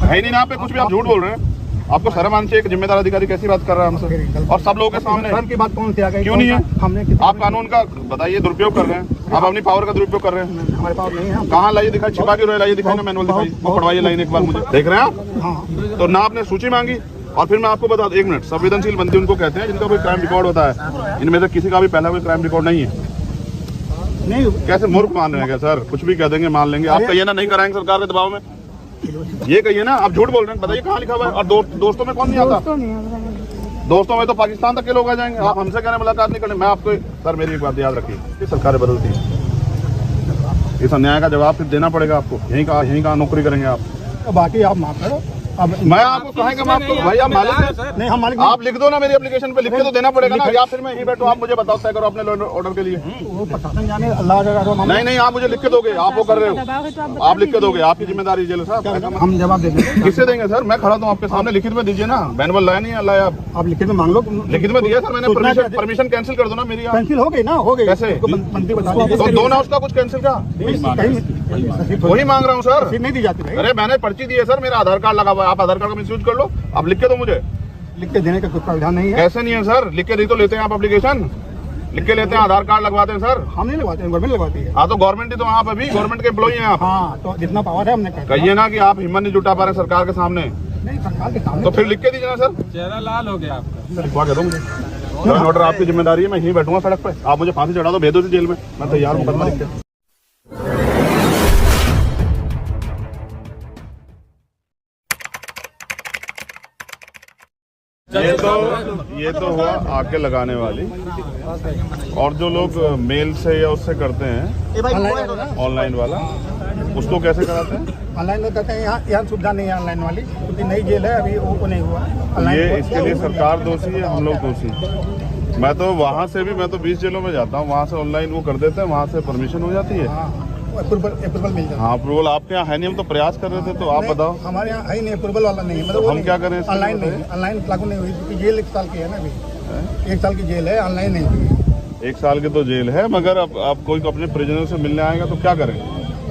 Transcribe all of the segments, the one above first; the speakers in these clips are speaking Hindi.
है नहीं ना आप पे कुछ भी, आप झूठ बोल रहे हैं। आपको शर्म आनी चाहिए, एक जिम्मेदार अधिकारी कैसी बात कर रहा है हमसे और सब लोगों के सामने। शर्म की बात कौन सी आ गई? क्यों नहीं है? हमने आप कानून का बताइए दुरुपयोग कर रहे हैं, आप अपनी पावर का दुरुपयोग कर रहे हैं। हमारे पास नहीं है। कहाँ लाइए दिखाई, छिपा के लाइए दिखाई ना, मैनुअल दिखाई, वो पढ़वाइए लाइन एक बार मुझे। देख रहे हैं आप? हाँ। तो ना आपने सूची मांगी और फिर मैं आपको बता दूं, 1 मिनट, संवेदनशील बंदी उनको कहते हैं जिनका कोई क्राइम रिकॉर्ड होता है। इनमें से किसी का भी पहला कोई क्राइम रिकॉर्ड नहीं है। नहीं, कैसे मूर्ख मान रहे हैं क्या सर? कुछ भी कह देंगे, मान लेंगे। आप कहिए ना नहीं कराएंगे सरकार के दबाव में, ये कहिए ना। आप झूठ बोल रहे हैं, बताइए कहाँ लिखा हुआ है? और दोस्तों में कौन नहीं आता? दोस्तों में तो पाकिस्तान तक के लोग आ जाएंगे। आप हमसे कहने मुलाकात नहीं करने। मैं आपको सर, मेरी एक बात याद रखिए, ये सरकारें बदलती हैं, इस अन्याय का जवाब फिर देना पड़ेगा आपको। यहीं कहाँ नौकरी करेंगे आप? बाकी आप माफ करो। अब मैं आपको कहेंगे माफ करो भाई, आप मालिक हैं। नहीं, हम मालिक आप लिख दो ना, मेरी एप्लीकेशन पे लिख के तो देना पड़ेगा ना, या फिर मैं यहीं बैठो, आप मुझे बताओ तय करो अपने ऑर्डर के लिए। वो प्रशासन जाने, अल्लाह का नहीं, आप मुझे लिख के दोगे, आप वो कर रहे हो, आप लिख के दोगे, आपकी जिम्मेदारी जेल साहब। हम जवाब दे देंगे। किससे देंगे सर? मैं खड़ा तो आपके सामने, लिखित में दीजिए ना। मैनुअल लाया नहीं लाया आप लिखित में मांग लो। लिखित में दिया सर मैंने, परमिशन कैंसिल कर दो ना मेरी। कैंसिल हो गई ना, हो गई। कैसे? मंत्री बता दीजिए। तो दो ना उसका कुछ कैंसिल का, वही मांग रहा हूँ सर। नहीं दी जाती भाई। अरे मैंने पर्ची दी है सर, मेरा आधार कार्ड लगा हुआ है, आप आधार कार्ड का मिसयूज कर लो। आप लिख के दो मुझे। लिख के देने का कोई प्रावधान नहीं है। कैसे नहीं है सर? लिख के दी तो लेते हैं आप एप्लीकेशन, लिख के लेते हैं, आधार कार्ड लगवाते हैं सर। हम नहीं लगवाते हैं, गवर्नमेंट लगवाती है। हाँ तो गवर्नमेंट ही तो आप अभी गवर्नमेंट के एम्प्लॉई हैं आप। हाँ, तो जितना पावर है हमने कहिए ना कि आप हिम्मत नहीं जुटा पा रहे सरकार के सामने, नहीं, सरकार के सामने तो फिर लिख के दीजिए ना सर। चेहरा लाल हो गया आपका। लिखवा के दो मुझे ऑर्डर, आपकी जिम्मेदारी है। मैं यहीं बैठूंगा सड़क पे, आप मुझे फांसी चढ़ा दो, भेज दो जेल में, मैं तैयार मुकदमा लिख के। ये तो हुआ आके लगाने वाली। और जो लोग मेल से या उससे करते हैं ऑनलाइन वाला, उसको कैसे कराते हैं? ऑनलाइन में करते हैं। यहाँ सुविधा नहीं है ऑनलाइन वाली, क्योंकि नई जेल है, अभी वो नहीं हुआ। ये इसके लिए सरकार दोषी है, हम लोग दोषी। मैं तो वहाँ से भी, मैं तो 20 जेलों में जाता हूँ, वहाँ से ऑनलाइन वो कर देते हैं, वहाँ से परमिशन हो जाती है। अप्रूवल मिल जाता है। हाँ, अप्रूवल आपके यहाँ है नहीं, हम तो प्रयास कर रहे थे, तो आप बताओ। हमारे यहाँ है नहीं, अप्रूवल वाला नहीं है। मतलब हम क्या करें? ऑनलाइन नहीं, ऑनलाइन लागू नहीं हुई, क्योंकि जेल 1 साल की है ना, अभी 1 साल की जेल है, ऑनलाइन नहीं हुई। 1 साल की तो जेल है, मगर अब कोई अपने प्रिजनर से मिलने आएगा तो क्या करें?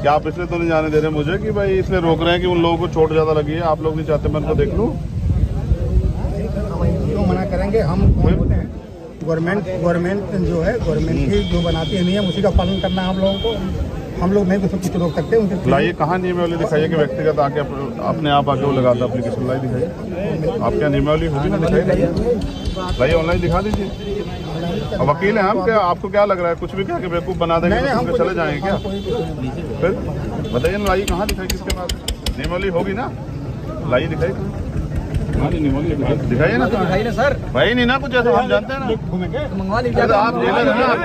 क्या आप इसलिए तो नहीं जाने दे रहे मुझे कि भाई इसलिए रोक रहे हैं कि उन लोगों को चोट ज्यादा लगी है, आप लोग नहीं चाहते मैं उनको देख लूँ? क्यों मना करेंगे? हम गवर्नमेंट जो है, गवर्नमेंट की जो बनाती है नियम, उसी का पालन करना है हम लोगों को। हम लोग नहीं तो कुछ रोक सकते उनके। लाइए कहाँ नियमावली दिखाइए कि व्यक्तिगत आके अपने आप आके वो लगाता एप्लीकेशन, लाई दिखाइए। आपके नियमावली होगी ना, दिखाइए, लाइए ऑनलाइन दिखा दीजिए। अब वकील हैं आप, क्या आपको क्या लग रहा है? कुछ भी क्या बेवकूफ़ बना देंगे तो हम चले जाएंगे क्या? फिर बताइए ना, लाइए कहाँ दिखाई, किसके पास नियमावली होगी ना, लाइए दिखाइए, दिखाइए ना सर। भाई नहीं ना कुछ ऐसा, हम जानते हैं ना, मंगवा लीजिए। आप जेलर हैं, आप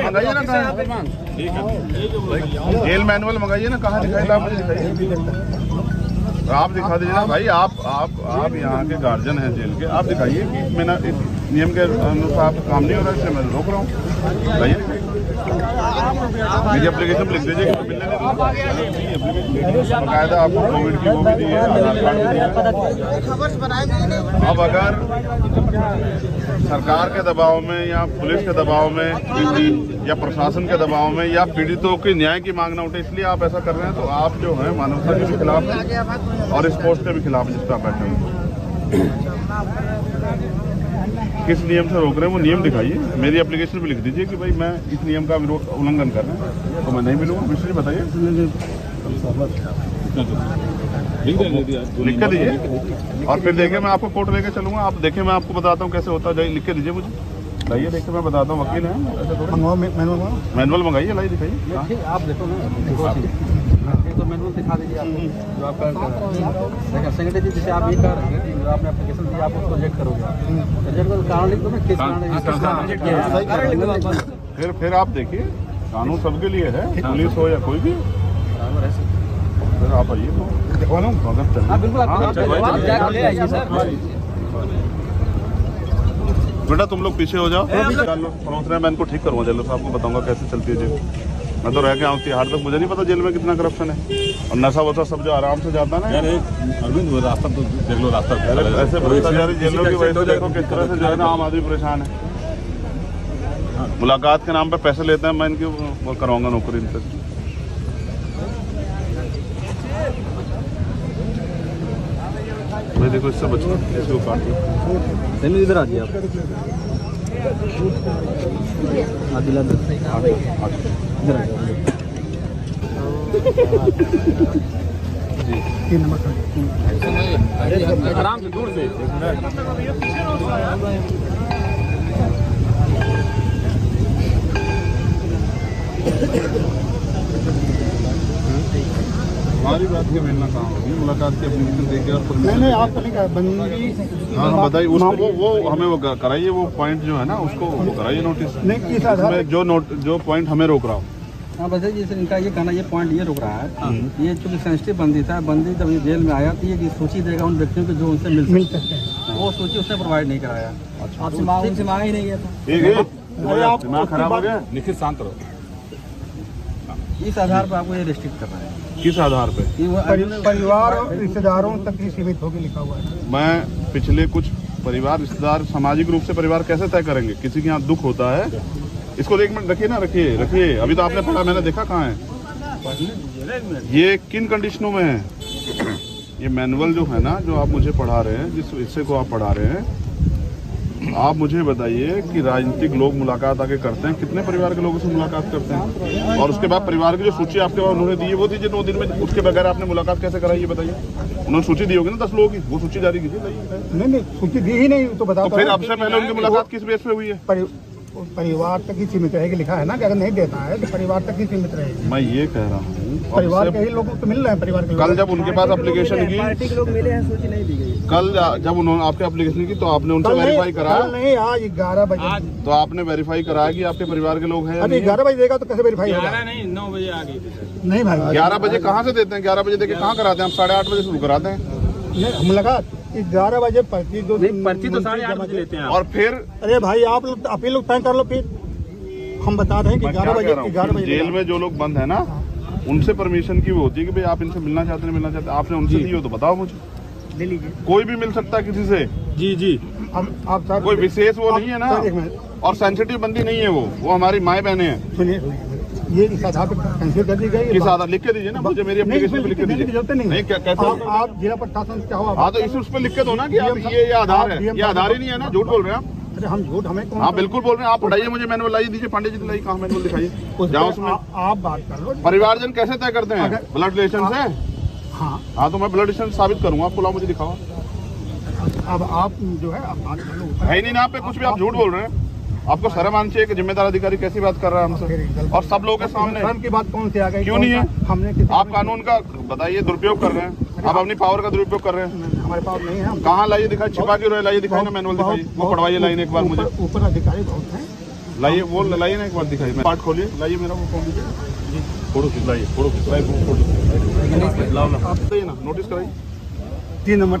मंगाइए ना कहाँ, जेल मैनुअल मंगाइए ना, कहाँ दिखाइए, आप मुझे दिखाइए। आप दिखा दीजिए ना भाई, आप यहाँ के गार्जियन हैं जेल के, आप दिखाइए कि मैंने इस नियम के अनुसार काम नहीं हो रहा है, इसलिए मैं रोक रहा हूँ। बताइए, मेरी एप्लीकेशन लिख दीजिए कि मिलने बाकायदा आपको कोविड की वो भी दी है, आधार कार्ड भी दिया है। अब अगर सरकार के दबाव में या पुलिस के दबाव में या प्रशासन के दबाव में या पीड़ितों के न्याय की मांग न उठे, इसलिए आप ऐसा कर रहे हैं, तो आप जो है मानवता के भी खिलाफ हैं और इस पोस्ट के भी खिलाफ जिस पर आप बैठे हैं। किस नियम से रोक रहे हैं वो नियम दिखाइए, मेरी एप्लीकेशन पे लिख दीजिए कि भाई मैं इस नियम का उल्लंघन कर रहा हूँ, तो मैं नहीं मिलूंगा। मिश्र जी बताइए, लिख के दीजिए और फिर देखिए मैं आपको कोर्ट लेके चलूंगा। आप देखिए, मैं आपको बताता हूँ कैसे होता है, लिख के दीजिए मुझे, लाइए देखिए, मैं बताता हूँ, वकील हैं, मैनुअल मंगाइए, लाइए दिखाइए। आप देखो ना, तो मैनुअल दिखा दीजिए आप जो आपका देखा सेक्रेटरी जी, जैसे आप ये कह रहे हैं जो आपने एप्लीकेशन दी, आप उसको रिजेक्ट करोगे, रिजेक्ट करो, कारण लिख दो ना, किस कारण। फिर आप देखिए, कानून सबके लिए है, पुलिस हो या कोई भी, फिर आप आइए देखो ना, बेटा तुम लोग पीछे हो जाओ, पहुँच रहे, मैं इनको ठीक करूँगा जेल से, आपको बताऊंगा कैसे चलती है जेल। मैं तो रह के आऊँ तिहाड़ तक, मुझे नहीं पता जेल में कितना करप्शन है और नशा वशा सब जो आराम से जाता ना। अरविंद वो रास्ता तो देख लो, रास्ता ऐसे भ्रष्टाचारी जेलों की वजह से देखो किस तरह से जो है ना आम आदमी परेशान है। मुलाकात के नाम पे पैसे लेते हैं, मैं इनकी वो कराऊंगा नौकरी इनसे। भाई देखो इससे बचो, इसको काट लो। नहीं इधर आ जाइए आप, आदिला इधर आ जाइए। 3 नंबर का आराम से दूर से हमारी बात के मिलना कहाँ होगी, मुलाकात की एप्लीकेशन देके और नहीं आपको नहीं कहा बंदी। हाँ बताइए उसको, वो हमें वो कराइए, वो पॉइंट जो है ना उसको वो कराइए नोटिस नहीं किस आधार में, जो पॉइंट हमें रोक रहा हो। हाँ बस जैसे इनका ये कहना, ये पॉइंट ये रुक रहा है, ये चूंकि सेंसिटिव बंदी था, बंदी जब ये जेल में आया तो ये सूची देगा उन व्यक्तियों को जो उनसे मिल सकते हैं, वो सूची उसने प्रोवाइड नहीं कराया। आपसे मांगा ही नहीं गया था। दिमाग खराब हो गया। निखिल शांत रहो। इस आधार पर आपको ये रिस्ट्रिक्ट कर रहा है। किस आधार पे? कि वो परिवार और रिश्तेदारों तक ही सीमित होकर लिखा हुआ है। मैं पिछले कुछ परिवार रिश्तेदार सामाजिक रूप से परिवार कैसे तय करेंगे? किसी के यहाँ दुख होता है, इसको 1 मिनट रखिए ना, रखिए। अभी तो आपने पढ़ा, मैंने देखा कहाँ है ये, किन कंडीशनों में है ये मैनुअल जो है ना, जो आप मुझे पढ़ा रहे हैं, जिस हिस्से को आप पढ़ा रहे हैं, आप मुझे बताइए कि राजनीतिक लोग मुलाकात आके करते हैं, कितने परिवार के लोगों से मुलाकात करते हैं? और उसके बाद परिवार की जो सूची आपके पास उन्होंने दी है वो दीजिए 9 दिन में। उसके बगैर आपने मुलाकात कैसे कराई ये बताइए? उन्होंने सूची दी होगी ना 10 लोगों की, वो सूची जारी कीजिए। नहीं सूची दी ही नहीं तो बताओ। तो फिर आपसे पहले उनकी मुलाकात किस बेस पे हुई है? परिवार तक ही सीमित रहेगी लिखा है ना, कि अगर नहीं देता है तो परिवार तक ही सीमित रहेगी। मैं ये कह रहा हूँ परिवार के ही लोग तो मिल रहे हैं। परिवार के कल जब उनके पास एप्लीकेशन की, पार्टी के लोग मिले हैं, सूची नहीं दी गई। कल जब उन्होंने आपके एप्लीकेशन की तो आपने उनसे वेरीफाई कराया? नहीं आज 11 बजे। तो आपने वेरीफाई कराया कि आपके परिवार के लोग हैं? अभी 11 बजे देगा तो कैसे वेरीफाई होगा? नहीं 9 बजे आ गई। नहीं भाई 11 बजे कहाँ से देते हैं? 11 बजे देके कहाँ कराते हैं? हम 8:30 बजे शुरू कराते हैं। मुलाकात 11 बजे पर्ची जो पर्ची तो 8:30 बजे लेते हैं। और फिर अरे भाई आप लोग तय कर लो, फिर हम बता रहे हैं कि 11 बजे जेल में जो लोग बंद है ना, उनसे परमिशन की वो होती है कि भाई आप इनसे मिलना चाहते हैं, आपने उनसे दी हो तो बताओ मुझे। ले लीजिए। कोई भी मिल सकता है किसी से। जी आप सर कोई विशेष वो नहीं है ना, और सेंसिटिव बंदी नहीं है वो हमारी माए बहने हैं। सुनिए, ये इस आधार पर कंसीडर कर दी गई। किस आधार? लिख के दीजिए ना मुझे, मेरी एप्लीकेशन पे लिख के दीजिए। नहीं कैसे? आप जिला प्रशासन क्या हो? हाँ तो इस पे लिख के दो ना कि आप ये आधार है। ये आधार ही नहीं है ना, झूठ बोल रहे हैं आप। अरे हम झूठ हमें कौन? हाँ बिल्कुल बोल रहे हैं आप। पढ़ाइए मुझे मैनुअल लाइए दीजिए, पांडे जी दिलाइए, कहाँ मैनुअल दिखाइए, जाओ उसमें। आप बात कर लो। परिवारजन कैसे तय करते हैं? ब्लड रिलेशन से। हाँ तो मैं ब्लड रिलेशन साबित करूंगा आपको, लाओ मुझे दिखाओ। अब आप जो है आप बात कर लो। है नहीं ना आप पे कुछ भी, आप झूठ बोल रहे हैं। आपको शर्म आनी चाहिए कि जिम्मेदार अधिकारी कैसी बात कर रहा है हमसे, और सब लोगों के सामने। शर्म की बात कौन सी आ गई? क्यों नहीं है? हमने आप कानून का बताइए, दुरुपयोग कर रहे हैं आप, अपनी पावर का दुरुपयोग कर रहे हैं। हमारे पास नहीं है। कहाँ लाइए दिखाई, छिपा क्यों रहे? लाइए दिखाई ना मैनुअल, दिखाइए वो पढ़वाइए लाइन एक बार मुझे। ऊपर अधिकारी बहुत हैं। लाइए वो लाइए ना एक बार, दिखाइए। पार्ट खोलिए, लाइए मेरा वो खोल दीजिए, फोटो खिंचवाइए, फोटो खिंचवाइए, फोटो आप बताइए ना, नोटिस कराइए। 3 नंबर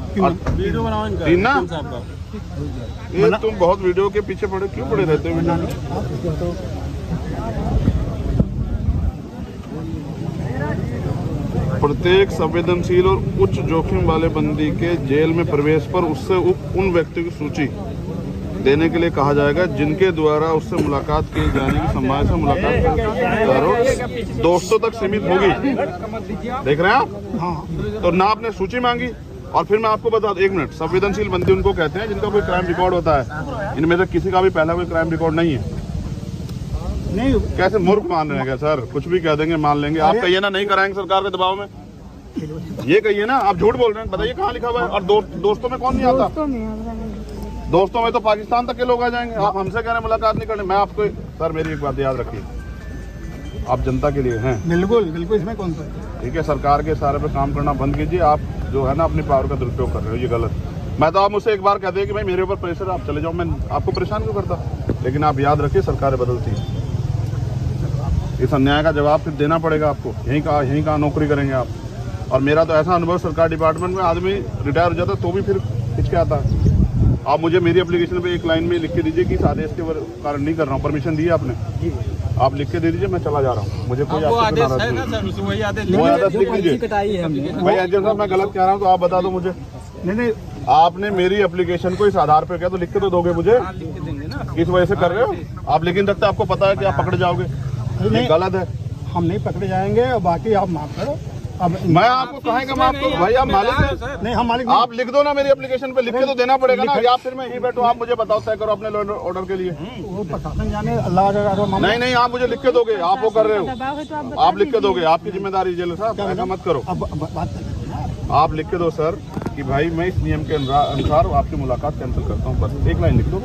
वीडियो बनाओ इनका। 3 ना? ये तुम बहुत वीडियो के पीछे पड़े क्यों पड़े रहते हो? प्रत्येक संवेदनशील और उच्च जोखिम वाले बंदी के जेल में प्रवेश पर उससे उन व्यक्तियों की सूची देने के लिए कहा जाएगा जिनके द्वारा उससे मुलाकात की जाने की संभावना से मुलाकात दोस्तों तक सीमित होगी। देख रहे हैं आप? हाँ। तो ना आपने सूची मांगी, और फिर मैं आपको बता दूं, 1 मिनट, संवेदनशील बंदी उनको कहते हैं जिनका कोई क्राइम रिकॉर्ड होता है। इनमें से किसी का भी पहला कोई क्राइम रिकॉर्ड नहीं है। नहीं कैसे मूर्ख मान रहे हैं क्या सर? कुछ भी कह देंगे, मान लेंगे। आप कहिए ना नहीं कराएंगे सरकार के दबाव में, ये कहिए ना। आप झूठ बोल रहे हैं, बताइए कहाँ लिखा हुआ है? और दोस्तों में कौन नहीं आता? दोस्तों में तो पाकिस्तान तक के लोग आ जाएंगे। आप हमसे कह रहे हैं मुलाकात नहीं करनी। मैं आपको सर, मेरी एक बात याद रखिए, आप जनता के लिए हैं। बिल्कुल बिल्कुल, इसमें कौन सा? ठीक है, सरकार के इशारे पे काम करना बंद कीजिए। आप जो है ना अपनी पावर का दुरुपयोग कर रहे हो, ये गलत। मैं तो आप मुझसे एक बार कहते हैं कि भाई मेरे ऊपर प्रेशर, आप चले जाओ, मैं आपको परेशान क्यों करता? लेकिन आप याद रखिए, सरकारें बदलती हैं, इस अन्याय का जवाब फिर देना पड़ेगा आपको। यहीं कहाँ नौकरी करेंगे आप? और मेरा तो ऐसा अनुभव, सरकार डिपार्टमेंट में आदमी रिटायर हो जाता तो भी फिर हिचके आता है। आप मुझे मेरी एप्लीकेशन पे एक लाइन में लिख के दीजिए कि इस आदेश के कारण नहीं कर रहा हूँ, परमिशन दी है आपने, आप लिख के दे दीजिए, मैं चला जा रहा हूँ। मुझे कोई आदेश लिख दीजिए। भाई एजेंट साहब, मैं गलत कह रहा हूँ तो आप बता दो मुझे। नहीं आपने मेरी एप्लीकेशन को इस आधार पे क्या तो लिख के तो दोगे मुझे? इस वजह से कर रहे हो आप, लेकिन रखते आपको पता है कि आप पकड़े जाओगे। ये गलत है। हम नहीं पकड़े जाएंगे, और बाकी आप माफ करो, अब मैं आपको कहेंगे मैं आपको भाई आप मालिक हैं नहीं, हम मालिक नहीं। आप लिख दो ना मेरी एप्लीकेशन पे, लिख के तो देना पड़ेगा ना, या फिर मैं यहीं बैठूं आप मुझे बताओ तय करो अपने ऑर्डर के लिए। वो प्रशासन जाने, अल्लाह का मामला। नहीं आप मुझे लिख के दोगे, आप वो कर रहे दबाव है तो हो, आप आप लिख के दोगे, आपकी जिम्मेदारी जेलर साहब, ऐसा मत करो। अब बात करें। आप लिख के दो सर कि भाई मैं इस नियम के अनुसार आपकी मुलाकात कैंसिल करता हूँ, बस एक लाइन लिख दो,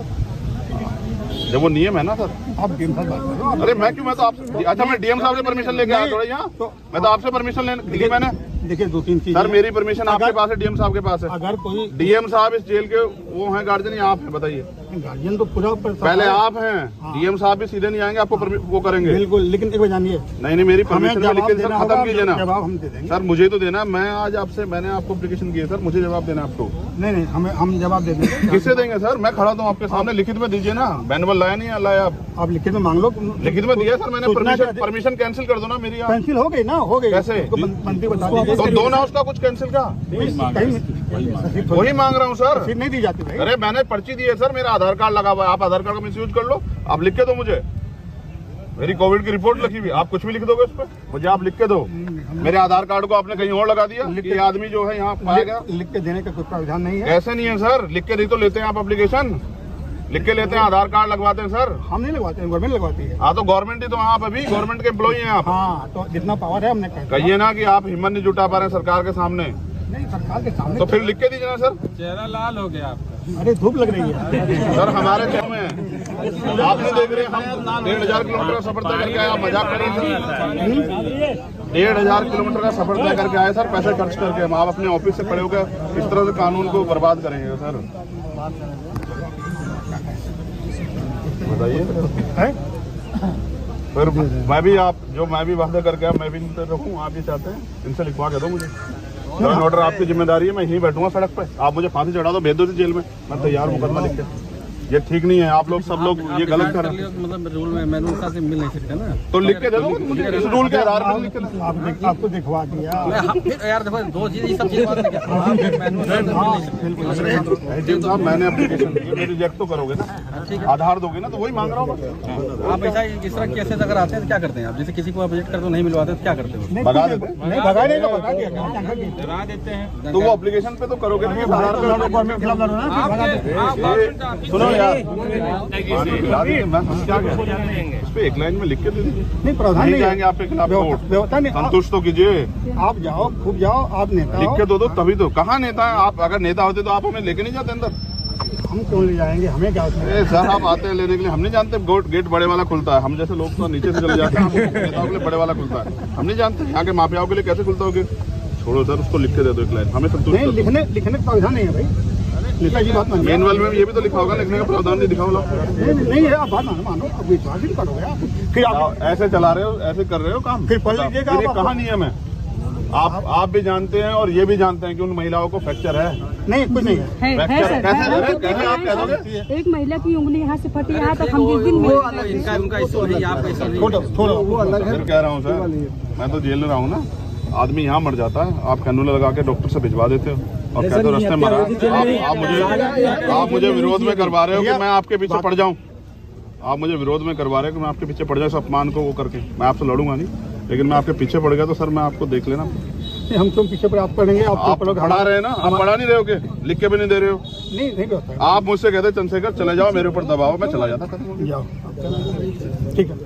जब वो नियम है ना सर। आप डीएम साहब बात करो। अरे मैं क्यों, मैं तो आपसे, अच्छा मैं डीएम साहब से परमिशन लेके आया थोड़ा यहाँ, मैं तो आपसे परमिशन लेने ली मैंने। देखिए 2-3 चीजें। सर मेरी परमिशन आपके पास है, डीएम साहब के पास है। अगर कोई डीएम साहब इस जेल के वो हैं गार्जियन या आप हैं, बताइए। गार्जियन तो पूरा पहले आप हैं, डीएम साहब भी सीधे नहीं आएंगे, आपको वो करेंगे। बिल्कुल, लेकिन एक बार जानिए, नहीं मेरी हमें परमिशन में लिख के सर खत्म कीजिए ना। जवाब हम दे देंगे। सर मुझे तो देना, मैं आज आपसे, मैंने आपको एप्लीकेशन की है सर, मुझे जवाब देना आपको। नहीं हम जवाब दे देंगे। किससे देंगे सर, मैं खड़ा तो आपके सामने, लिखित में दीजिए ना, मैनुअल लाया नहीं लाया आप लिखित में मांग लो। लिखित में दिया सर मैंने, परमिशन कैंसिल कर दो ना मेरी। कैंसिल हो गई ना, हो गई। कैसे? मंत्री बता दीजिए। तो दो ना उसका कुछ कैंसिल का, वही मांग रहा हूँ सर। रसीद नहीं दी जाती भाई। अरे मैंने पर्ची दी है सर, मेरा आधार कार्ड लगा हुआ है, आप आधार कार्ड का मिसयूज कर लो, आप लिख के दो मुझे, मेरी कोविड की रिपोर्ट लिखी हुई, आप कुछ भी लिख दोगे उस पर, मुझे आप लिख के दो। मेरे आधार कार्ड को आपने कहीं और लगा दिया, ये आदमी जो है यहाँ पाया गया। लिख के देने का कोई प्रावधान नहीं है। कैसे नहीं है सर, लिख के नहीं तो लेते हैं आप एप्लीकेशन, लिख के लेते हैं, आधार कार्ड लगवाते हैं सर। हम नहीं लगवाते हैं, गवर्नमेंट लगवाती है। हाँ तो गवर्नमेंट ही तो, आप अभी गवर्नमेंट के एम्प्लॉई हैं आप। हाँ तो जितना पावर है हमने कहिए ना कि आप हिम्मत नहीं जुटा पा रहे हैं सरकार के सामने, नहीं, सरकार के सामने तो फिर लिख के दीजिए ना सर। चेहरा लाल हो गया आपका। अरे धूप लग रही है सर हमारे शहर में आपने देख रहे हैं, हम 1500 किलोमीटर का सफर तय करके आए, आप मजाक कर रहे हैं सर। 1500 किलोमीटर का सफर तय करके आए सर, पैसे खर्च करके, हम आप अपने ऑफिस से खड़े होकर इस तरह से कानून को बर्बाद करेंगे सर, बताइए। फिर मैं भी मैं भी वादा करके मैं भी नहीं रखूँ, आप भी चाहते हैं, इनसे लिखवा के दो मुझे ऑर्डर, आपकी जिम्मेदारी है, मैं यहीं बैठूंगा सड़क पे, आप मुझे फांसी चढ़ा दो, भेज दो जेल में, मैं तैयार मुकदमा लिख के। ये ठीक नहीं है, आप लोग सब लोग ये गलत कर रहे हैं। मतलब रूल में मैनुअल का से मिल नहीं सकता ना, तो लिख के दे दो मुझे, इस रूल के आधार पर लिख के दो। आपको दिखवा दिया। यार देखो दो चीज, ये सब चीज बात नहीं साहब मैंने एप्लीकेशन दी, रिजेक्ट तो करोगे ना, आधार दोगे ना, तो वही मांग रहा हूँ बस। आप ऐसा इस तरह केसेस अगर आते हैं तो क्या करते हैं आप, जैसे किसी को विजिट करते हो नहीं मिलवाते तो क्या करते हो? भगा देते, नहीं भगाने का भगा दिया, डरा देते हैं। तो वो एप्लीकेशन पे तो करोगे ना, सुनो यार मैं हम क्या करें, इस पे एक लाइन में लिख के दे दीजिए, नहीं प्रावधान नहीं नहीं जाएंगे आपके खिलाफ कोर्ट, व्यवस्था नहीं। संतुष्ट तो कीजिए, आप जाओ, खूब जाओ, आप नेता लिख हो। के दो तभी तो। कहाँ नेता है आप, अगर नेता होते तो आप हमें लेके नहीं जाते अंदर। हम क्यों ले जाएंगे, हमें क्या उसमें? ए सर आप आते हैं लेने के लिए, हम नहीं जानते गेट बड़े वाला खुलता है, हम जैसे लोग तो नीचे से चले जाते हैं, नेताओं के लिए बड़े वाला खुलता है, हम नहीं जानते यहाँ के माफियाओं के लिए कैसे खुलता होगा। छोड़ो सर, उसको लिख के दे दो एक लाइन, हमें संतुष्ट नहीं, लिखने का प्रावधान नहीं है भाई, नेता की बात मानिए। मैनुअल में ये भी तो लिखा होगा, लिखने का प्रावधान नहीं दिखा होगा। नहीं है, आप बात मानो, अब विश्वास ही करोगे आप, फिर आप ऐसे चला रहे हो, ऐसे कर रहे हो काम, फिर पढ़ लीजिएगा। कहाँ नियम है, आप भी जानते हैं और ये भी जानते हैं कि उन महिलाओं को फ्रैक्चर है। नहीं, कुछ नहीं है। फ्रैक्चर सर, कैसे आप कह दोगे? एक महिला की उंगली यहाँ से फटी, यहाँ तक हम जिस दिन इनका उनका इशू नहीं, आपका इशू नहीं। छोड़ो वो अलग है। फिर कह रहा हूँ सर, मैं तो जेल में रहा हूँ ना, आदमी यहाँ मर जाता है, आप कैनुल लगा के डॉक्टर से भिजवा देते हो और कहते हो रास्ते मरा। आप मुझे विरोध में करवा रहे हो कि मैं आपके पीछे पड़ जाऊँ, आप मुझे विरोध में करवा रहे हो कि मैं आपके पीछे पड़ जाऊँ, इस अपमान को वो करके। मैं आपसे लड़ूंगा नहीं, लेकिन मैं आपके पीछे पड़ गया तो सर मैं आपको देख लेना। हम तुम पीछे पर आप पढ़ेंगे, आप पढ़ा रहे हैं ना, आप पढ़ा नहीं रहे हो, के लिख के भी नहीं दे रहे हो। नहीं आप मुझसे कहते चंद्रशेखर चले जाओ, मेरे ऊपर दबाओ, मैं चला जाता। जाओ, ठीक है।